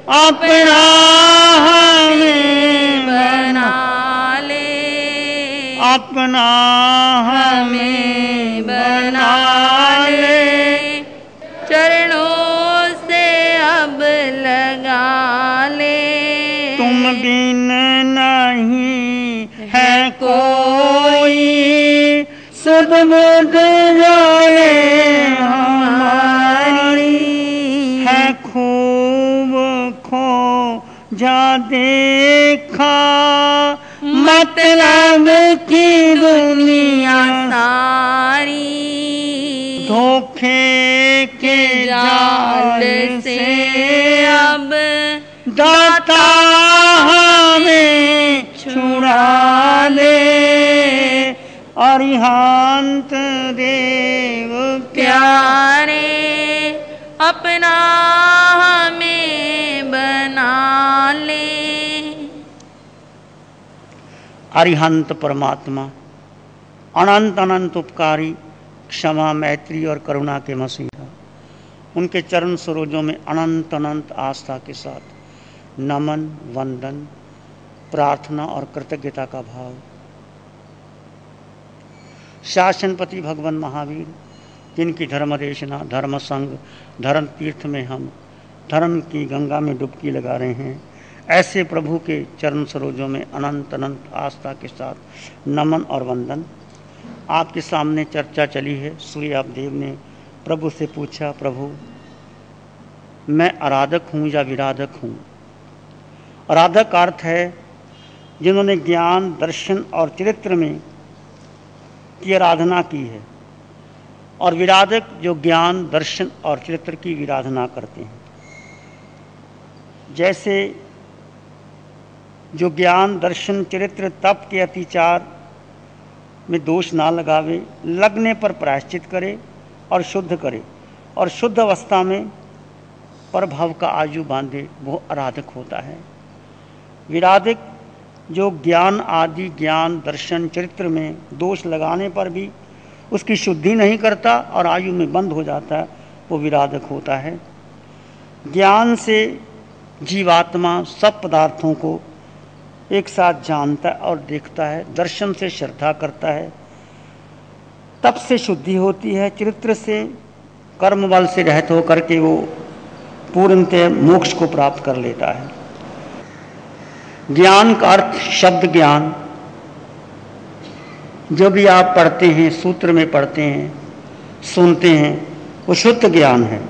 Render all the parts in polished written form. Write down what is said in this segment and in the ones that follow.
अपना हमें बना ले, अपना हमें बना ले, चरणों से अब लगा ले। तुम बिन नहीं है कोई, सुध बुध जाने हमारी, है खूब खो जा देखा, मतलब की दुनिया सारी। धोखे के जाल से अब दाता हमें छुड़ा ले, अरिहंत देव प्यारे अपना हमें बना ले। अरिहंत परमात्मा अनंत अनंत उपकारी, क्षमा मैत्री और करुणा के मसीहा, उनके चरण सरोजों में अनंत अनंत आस्था के साथ नमन, वंदन, प्रार्थना और कृतज्ञता का भाव। शासनपति भगवान महावीर, जिनकी धर्मदेशना, धर्म संघ, धर्म तीर्थ में हम धर्म की गंगा में डुबकी लगा रहे हैं, ऐसे प्रभु के चरण सरोजों में अनंत अनंत आस्था के साथ नमन और वंदन। आपके सामने चर्चा चली है। सूर्यदेव देव ने प्रभु से पूछा, प्रभु मैं आराधक हूँ या विराधक हूँ? आराधक का अर्थ है जिन्होंने ज्ञान, दर्शन और चरित्र में की आराधना की है, और विराधक जो ज्ञान, दर्शन और चरित्र की विराधना करते हैं। जैसे जो ज्ञान, दर्शन, चरित्र, तप के अतिचार में दोष ना लगावे, लगने पर प्रायश्चित करे और शुद्ध करे, और शुद्ध अवस्था में परभव का आयु बांधे, वो आराधक होता है। विराधक जो ज्ञान आदि, ज्ञान, दर्शन, चरित्र में दोष लगाने पर भी उसकी शुद्धि नहीं करता और आयु में बंद हो जाता है, वो विराधक होता है। ज्ञान से जीवात्मा सब पदार्थों को एक साथ जानता है और देखता है, दर्शन से श्रद्धा करता है, तप से शुद्धि होती है, चरित्र से, कर्म बल से रहित होकर के वो पूर्णतः मोक्ष को प्राप्त कर लेता है। ज्ञान का अर्थ शब्द ज्ञान, जो भी आप पढ़ते हैं, सूत्र में पढ़ते हैं, सुनते हैं, वो शुद्ध ज्ञान है।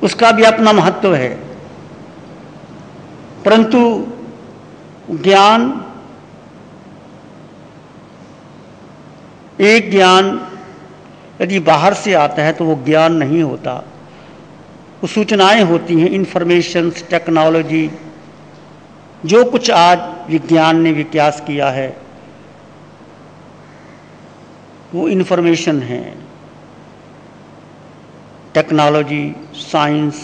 उसका भी अपना महत्व है, परंतु ज्ञान, एक ज्ञान यदि बाहर से आता है तो वो ज्ञान नहीं होता, वो सूचनाएं होती हैं, इंफॉर्मेशंस, टेक्नोलॉजी, जो कुछ आज विज्ञान ने विकास किया है वो इंफॉर्मेशन है। टेक्नोलॉजी, साइंस,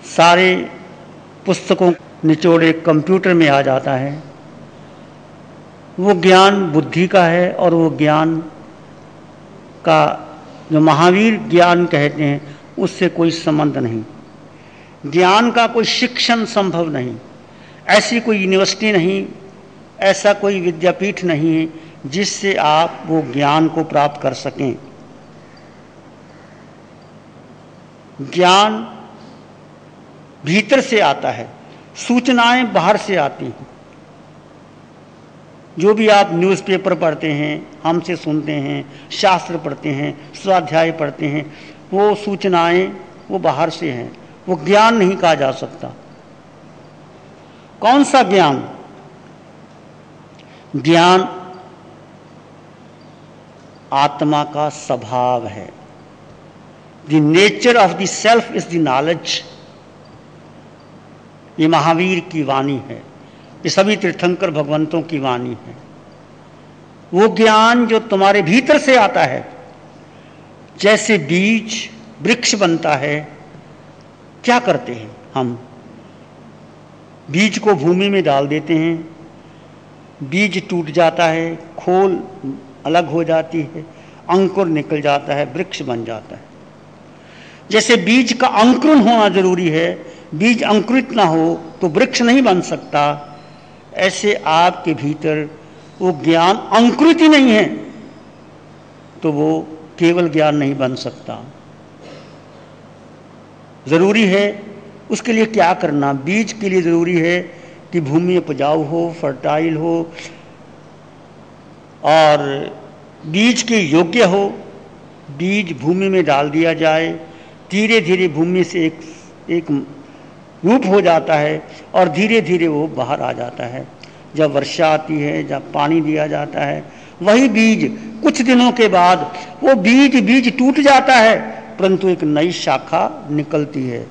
सारे पुस्तकों निचोड़े कंप्यूटर में आ जाता है। वो ज्ञान बुद्धि का है, और वो ज्ञान का जो महावीर ज्ञान कहते हैं उससे कोई संबंध नहीं। ज्ञान का कोई शिक्षण संभव नहीं, ऐसी कोई यूनिवर्सिटी नहीं, ऐसा कोई विद्यापीठ नहीं है जिससे आप वो ज्ञान को प्राप्त कर सकें। ज्ञान भीतर से आता है, सूचनाएं बाहर से आती हैं। जो भी आप न्यूज़पेपर पढ़ते हैं, हमसे सुनते हैं, शास्त्र पढ़ते हैं, स्वाध्याय पढ़ते हैं, वो सूचनाएं वो बाहर से हैं, वो ज्ञान नहीं कहा जा सकता। कौन सा ज्ञान? ज्ञान आत्मा का स्वभाव है। The nature of the self is the knowledge. ये महावीर की वाणी है, ये सभी तीर्थंकर भगवंतों की वाणी है। वो ज्ञान जो तुम्हारे भीतर से आता है, जैसे बीज वृक्ष बनता है। क्या करते हैं हम? बीज को भूमि में डाल देते हैं, बीज टूट जाता है, खोल अलग हो जाती है, अंकुर निकल जाता है, वृक्ष बन जाता है। जैसे बीज का अंकुरण होना जरूरी है, बीज अंकुरित ना हो तो वृक्ष नहीं बन सकता, ऐसे आपके भीतर वो ज्ञान अंकुरित ही नहीं है तो वो केवल ज्ञान नहीं बन सकता। जरूरी है उसके लिए क्या करना? बीज के लिए जरूरी है कि भूमि उपजाऊ हो, फर्टाइल हो और बीज के योग्य हो। बीज भूमि में डाल दिया जाए, धीरे धीरे भूमि से एक रूप हो जाता है और धीरे धीरे वो बाहर आ जाता है। जब वर्षा आती है, जब पानी दिया जाता है, वही बीज कुछ दिनों के बाद वो बीज टूट जाता है, परंतु एक नई शाखा निकलती है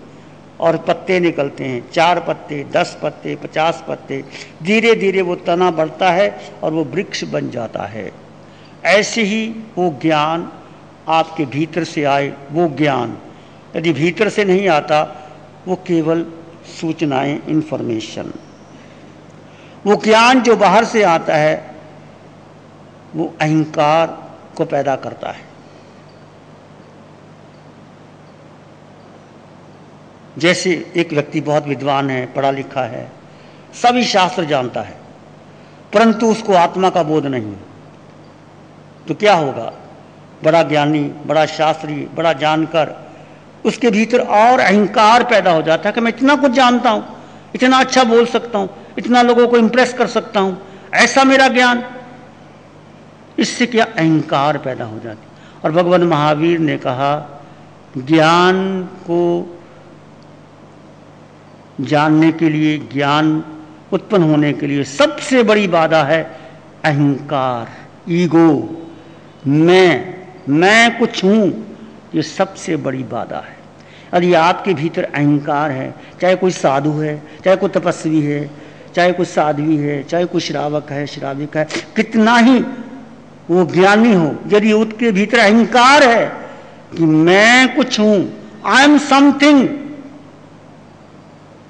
और पत्ते निकलते हैं, 4 पत्ते, 10 पत्ते, 50 पत्ते, धीरे धीरे वो तना बढ़ता है और वो वृक्ष बन जाता है। ऐसे ही वो ज्ञान आपके भीतर से आए, वो ज्ञान यदि भीतर से नहीं आता वो केवल सूचनाएं, इंफॉर्मेशन। वो ज्ञान जो बाहर से आता है वो अहंकार को पैदा करता है। जैसे एक व्यक्ति बहुत विद्वान है, पढ़ा लिखा है, सभी शास्त्र जानता है, परंतु उसको आत्मा का बोध नहीं, तो क्या होगा? बड़ा ज्ञानी, बड़ा शास्त्री, बड़ा जानकर, उसके भीतर और अहंकार पैदा हो जाता है कि मैं इतना कुछ जानता हूं, इतना अच्छा बोल सकता हूं, इतना लोगों को इंप्रेस कर सकता हूं, ऐसा मेरा ज्ञान। इससे क्या अहंकार पैदा हो जाती। और भगवान महावीर ने कहा ज्ञान को जानने के लिए, ज्ञान उत्पन्न होने के लिए सबसे बड़ी बाधा है अहंकार, ईगो, मैं कुछ हूं, ये सबसे बड़ी बाधा है। यदि आपके भीतर अहंकार है, चाहे कोई साधु है, चाहे कोई तपस्वी है, चाहे कोई साध्वी है, चाहे कोई श्रावक है, श्राविक है, कितना ही वो ज्ञानी हो, यदि उसके भीतर अहंकार है कि मैं कुछ हूं, आई एम समथिंग,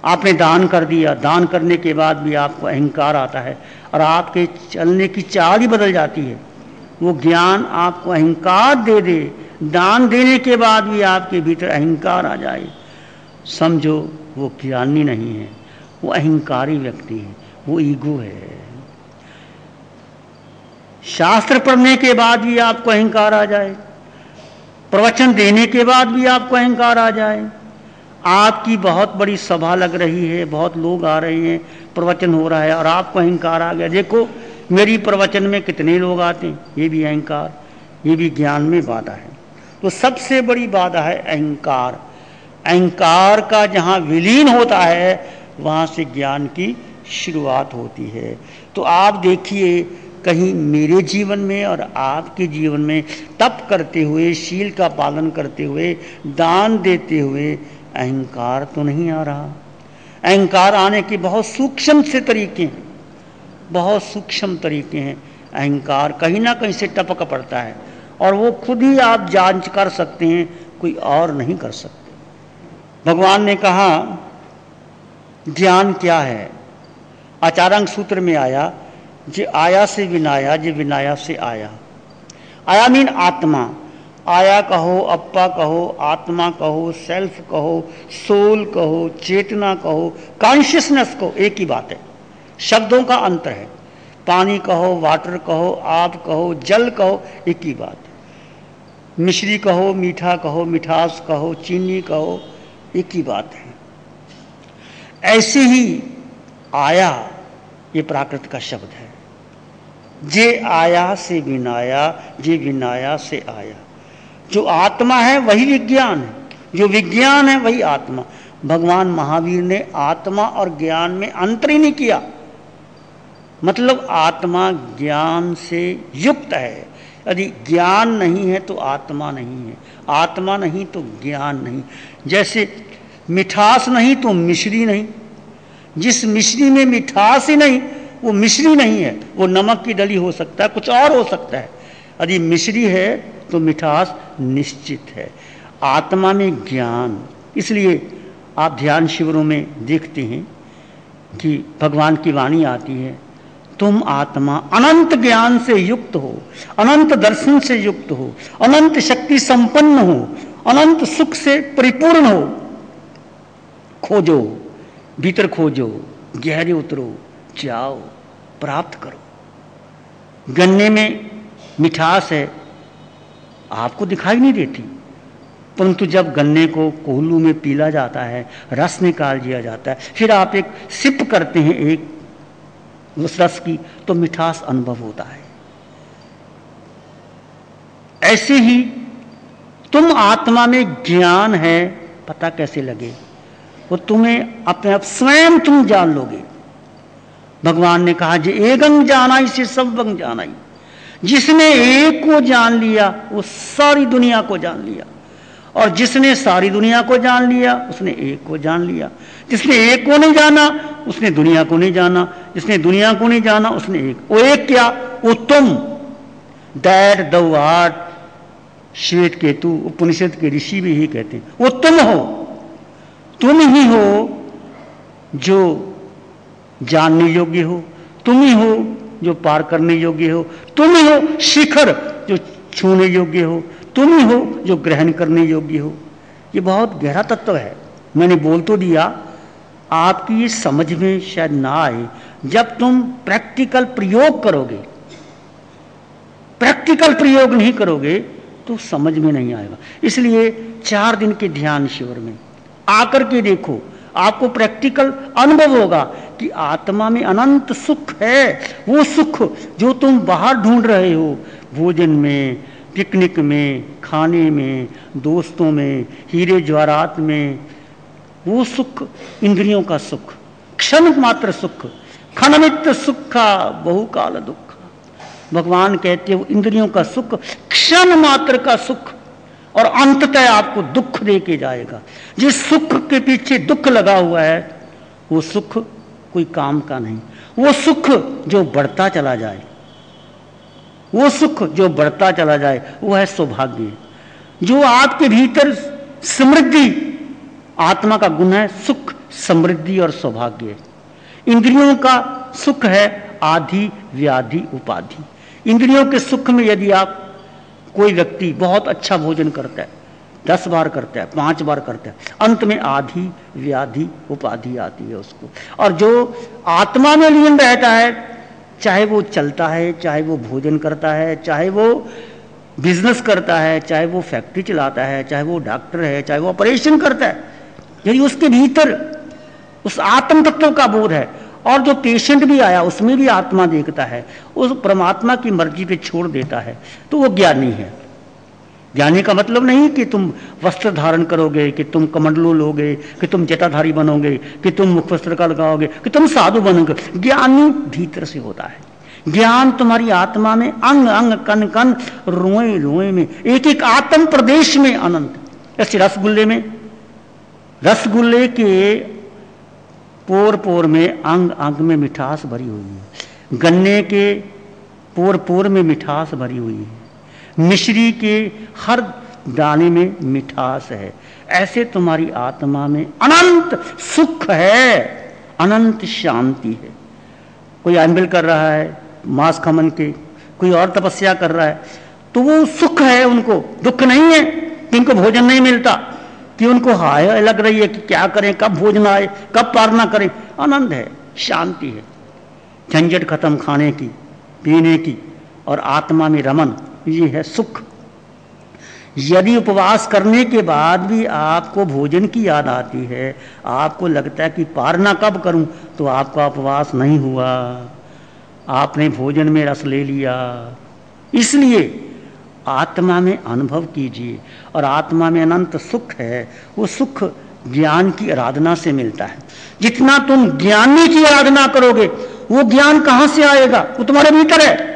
आपने दान कर दिया, दान करने के बाद भी आपको अहंकार आता है और आपके चलने की चाल ही बदल जाती है। वो ज्ञान आपको अहंकार दे दे, दान देने के बाद भी आपके भीतर अहंकार आ जाए, समझो वो ज्ञानी नहीं है, वो अहंकारी व्यक्ति है, वो ईगो है। शास्त्र पढ़ने के बाद भी आपको अहंकार आ जाए, प्रवचन देने के बाद भी आपको अहंकार आ जाए, आपकी बहुत बड़ी सभा लग रही है, बहुत लोग आ रहे हैं, प्रवचन हो रहा है और आपको अहंकार आ गया, देखो मेरी प्रवचन में कितने लोग आते हैं, ये भी अहंकार, ये भी ज्ञान में बाधा है। तो सबसे बड़ी बाधा है अहंकार। अहंकार का जहाँ विलीन होता है वहाँ से ज्ञान की शुरुआत होती है। तो आप देखिए कहीं मेरे जीवन में और आपके जीवन में तप करते हुए, शील का पालन करते हुए, दान देते हुए अहंकार तो नहीं आ रहा। अहंकार आने के बहुत सूक्ष्म से तरीके हैं, बहुत सूक्ष्म तरीके हैं। अहंकार कहीं ना कहीं से टपक पड़ता है और वो खुद ही आप जांच कर सकते हैं, कोई और नहीं कर सकते। भगवान ने कहा ज्ञान क्या है? आचार्यांग सूत्र में आया, जे आया से विनाया, जे विनाया से आया। आया मीन आत्मा, आया कहो, अप्पा कहो, आत्मा कहो, सेल्फ कहो, सोल कहो, चेतना कहो, कॉन्शियसनेस को, एक ही बात है, शब्दों का अंतर है। पानी कहो, वाटर कहो, आग कहो, जल कहो, एक ही बात है। मिश्री कहो, मीठा कहो, मिठास कहो, चीनी कहो, एक ही बात है। ऐसे ही आया ये प्राकृत का शब्द है। जे आया से विनाया, जे विनाया से आया। जो आत्मा है वही विज्ञान है, जो विज्ञान है वही आत्मा। भगवान महावीर ने आत्मा और ज्ञान में अंतर ही नहीं किया, मतलब आत्मा ज्ञान से युक्त है। यदि ज्ञान नहीं है तो आत्मा नहीं है, आत्मा नहीं तो ज्ञान नहीं। जैसे मिठास नहीं तो मिश्री नहीं, जिस मिश्री में मिठास ही नहीं वो मिश्री नहीं है, वो नमक की डली हो सकता है, कुछ और हो सकता है। यदि मिश्री है तो मिठास निश्चित है। आत्मा में ज्ञान, इसलिए आप ध्यान शिविरों में देखते हैं कि भगवान की वाणी आती है, तुम आत्मा अनंत ज्ञान से युक्त हो, अनंत दर्शन से युक्त हो, अनंत शक्ति संपन्न हो अनंत सुख से परिपूर्ण हो। खोजो, भीतर खोजो, गहरे उतरो, जाओ, प्राप्त करो। गन्ने में मिठास है, आपको दिखाई नहीं देती, परंतु जब गन्ने को कोल्हू में पीला जाता है, रस निकाल दिया जाता है, फिर आप एक सिप करते हैं एक उस रस की, तो मिठास अनुभव होता है। ऐसे ही तुम आत्मा में ज्ञान है, पता कैसे लगे? वो तुम्हें अपने आप स्वयं तुम जान लोगे। भगवान ने कहा जे एकंग जानाई से सब जानाई। जिसने एक को जान लिया वो सारी दुनिया को जान लिया, और जिसने सारी दुनिया को जान लिया उसने एक को जान लिया। जिसने एक को नहीं जाना उसने दुनिया को नहीं जाना, जिसने दुनिया को नहीं जाना उसने एक। वो एक क्या? वो तुम। दैट द आर्ट, श्वेत केतु उपनिषद के ऋषि भी यही कहते हैं, वो तुम हो। तुम ही हो जो जानने योग्य हो, तुम ही हो जो पार करने योग्य हो, तुम ही हो शिखर जो छूने योग्य हो, तुम ही हो जो ग्रहण करने योग्य हो। ये बहुत गहरा तत्व है। मैंने बोल तो दिया, आपकी ये समझ में शायद ना आए। जब तुम प्रैक्टिकल प्रयोग करोगे, प्रैक्टिकल प्रयोग नहीं करोगे तो समझ में नहीं आएगा। इसलिए 4 दिन के ध्यान शिविर में आकर के देखो, आपको प्रैक्टिकल अनुभव होगा कि आत्मा में अनंत सुख है। वो सुख जो तुम बाहर ढूंढ रहे हो, भोजन में, पिकनिक में, खाने में, दोस्तों में, हीरे जवाहरात में, वो सुख इंद्रियों का सुख, क्षण मात्र सुख, खनमित सुखा बहुकाल दुख। भगवान कहते हो इंद्रियों का सुख क्षण मात्र का सुख, और अंततः आपको दुख दे के जाएगा। जिस सुख के पीछे दुख लगा हुआ है वो सुख कोई काम का नहीं। वो सुख जो बढ़ता चला जाए, वो सुख जो बढ़ता चला जाए, वो है सौभाग्य। जो आपके भीतर समृद्धि, आत्मा का गुण है सुख, समृद्धि और सौभाग्य। इंद्रियों का सुख है आधि, व्याधि, उपाधि। इंद्रियों के सुख में यदि आप, कोई व्यक्ति बहुत अच्छा भोजन करता है, 10 बार करता है, 5 बार करता है, अंत में आधि, व्याधि, उपाधि आती है उसको। और जो आत्मा में लीन रहता है, चाहे वो चलता है, चाहे वो भोजन करता है, चाहे वो बिजनेस करता है, चाहे वो फैक्ट्री चलाता है, चाहे वो डॉक्टर है, चाहे वो ऑपरेशन करता है, यदि उसके भीतर उस आत्म तत्व का बोध है, और जो पेशेंट भी आया उसमें भी आत्मा देखता है, उस परमात्मा की मर्जी पे छोड़ देता है, तो वो ज्ञानी है। ज्ञानी का मतलब नहीं कि तुम वस्त्र धारण करोगे, कि तुम कमंडलू लोगे, कि तुम जटाधारी बनोगे, कि तुम मुख वस्त्र का लगाओगे, कि तुम साधु बनोगे। ज्ञानी भीतर से होता है। ज्ञान तुम्हारी आत्मा में अंग अंग, कण कण, रोए रोए में, एक एक आत्म प्रदेश में अनंत। ऐसे रसगुल्ले में, रसगुल्ले के पोर पोर में, अंग अंग में मिठास भरी हुई है। गन्ने के पोर पोर में मिठास भरी हुई है। मिश्री के हर दाने में मिठास है। ऐसे तुम्हारी आत्मा में अनंत सुख है, अनंत शांति है। कोई एम्बिल कर रहा है मांस खमन के, कोई और तपस्या कर रहा है, तो वो सुख है, उनको दुख नहीं है कि उनको भोजन नहीं मिलता, कि उनको हाय लग रही है कि क्या करें, कब भोजन आए, कब पारना करें। आनंद है, शांति है, झंझट खत्म खाने की, पीने की, और आत्मा में रमन, ये है सुख। यदि उपवास करने के बाद भी आपको भोजन की याद आती है, आपको लगता है कि पारना कब करूं, तो आपका उपवास नहीं हुआ, आपने भोजन में रस ले लिया। इसलिए आत्मा में अनुभव कीजिए, और आत्मा में अनंत सुख है। वो सुख ज्ञान की आराधना से मिलता है। जितना तुम ज्ञानी की आराधना करोगे, वो ज्ञान कहां से आएगा? वो तुम्हारे भीतर है।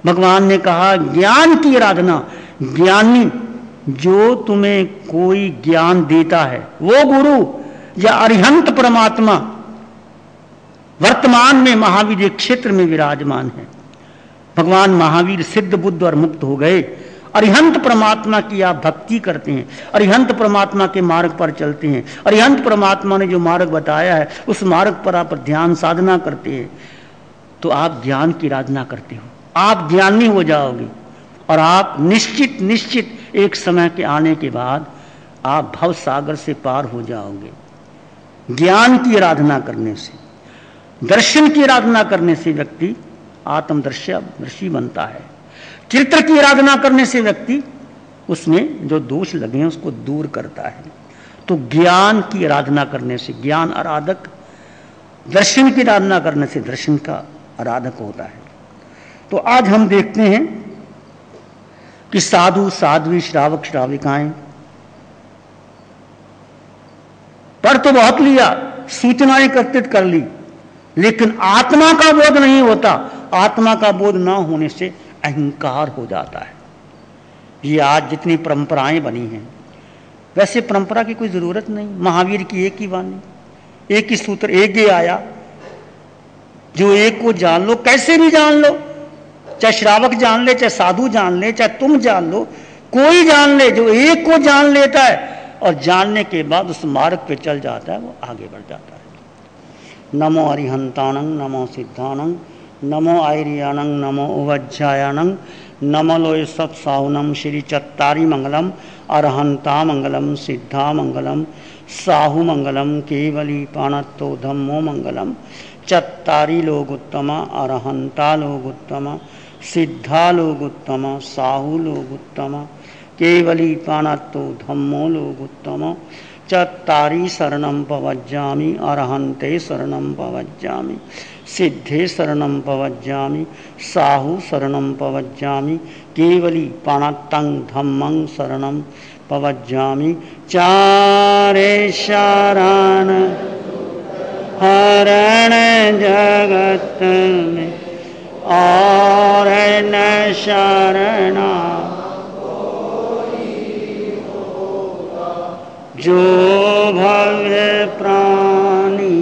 भगवान ने कहा ज्ञान की आराधना, ज्ञानी जो तुम्हें कोई ज्ञान देता है, वो गुरु या अरिहंत परमात्मा वर्तमान में महावीर क्षेत्र में विराजमान है। भगवान महावीर सिद्ध, बुद्ध और मुक्त हो गए। अरिहंत परमात्मा की आप भक्ति करते हैं, अरिहंत परमात्मा के मार्ग पर चलते हैं, अरिहंत परमात्मा ने जो मार्ग बताया है उस मार्ग पर आप ध्यान साधना करते हैं, तो आप ज्ञान की आराधना करते हो, आप ज्ञानी हो जाओगे। और आप निश्चित एक समय के आने के बाद आप भव सागर से पार हो जाओगे। ज्ञान की आराधना करने से, दर्शन की आराधना करने से व्यक्ति आत्मदर्शी बनता है। चित्र की आराधना करने से व्यक्ति उसमें जो दोष लगे हैं उसको दूर करता है। तो ज्ञान की आराधना करने से ज्ञान आराधक, दर्शन की आराधना करने से दर्शन का आराधक होता है। तो आज हम देखते हैं कि साधु साध्वी श्रावक श्राविकाएं पर तो बहुत लिया, सूचनाएं एकत्रित कर ली, लेकिन आत्मा का बोध नहीं होता। आत्मा का बोध ना होने से अहंकार हो जाता है। ये आज जितनी परंपराएं बनी हैं, वैसे परंपरा की कोई जरूरत नहीं। महावीर की एक ही वाणी, एक ही सूत्र, एक ही आया, जो एक को जान लो, कैसे भी जान लो, चाहे श्रावक जान ले, चाहे साधु जान ले, चाहे तुम जान लो, कोई जान ले। जो एक को जान लेता है और जानने के बाद उस मार्ग पे चल जाता है, वो आगे बढ़ जाता है। नमो अरिहंताणं, नमो सिद्धाणं, नमो आयरियाणं, नमो उवज्जायाणं, नमो लोय सत्साहुनम, श्री चत्तारी मंगलम, अरहंता मंगलम, सिद्धा मंगलम, साहु मंगलम, केवली पाणत्तो धम्मो मंगलम। चत्तारी लोग उत्तम, अरहंता लोग उत्तम, सिद्धा लोग उत्तम, साहु लोग उत्तम, केवली पाणत्तो धम्मो लोग उत्तम। चत्तारी शरणं पवज्जामि, अरहन्ते शरणं पवज्जामि, सिद्धे शरणं पवज्जामि, साहु शरणं पवज्जामि, केवली पाणत्तं धम्मं शरणं पवज्जामि। चारे शरण हरण जगत में और न शरणा, जो भव्य प्राणी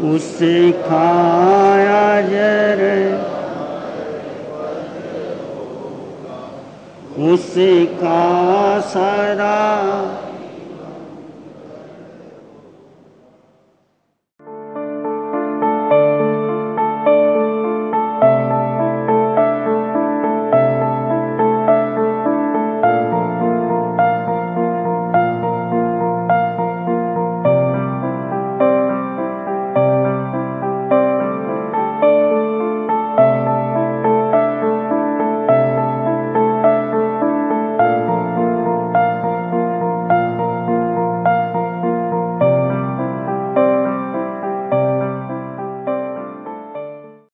उसे खाया जर, उसे का सदा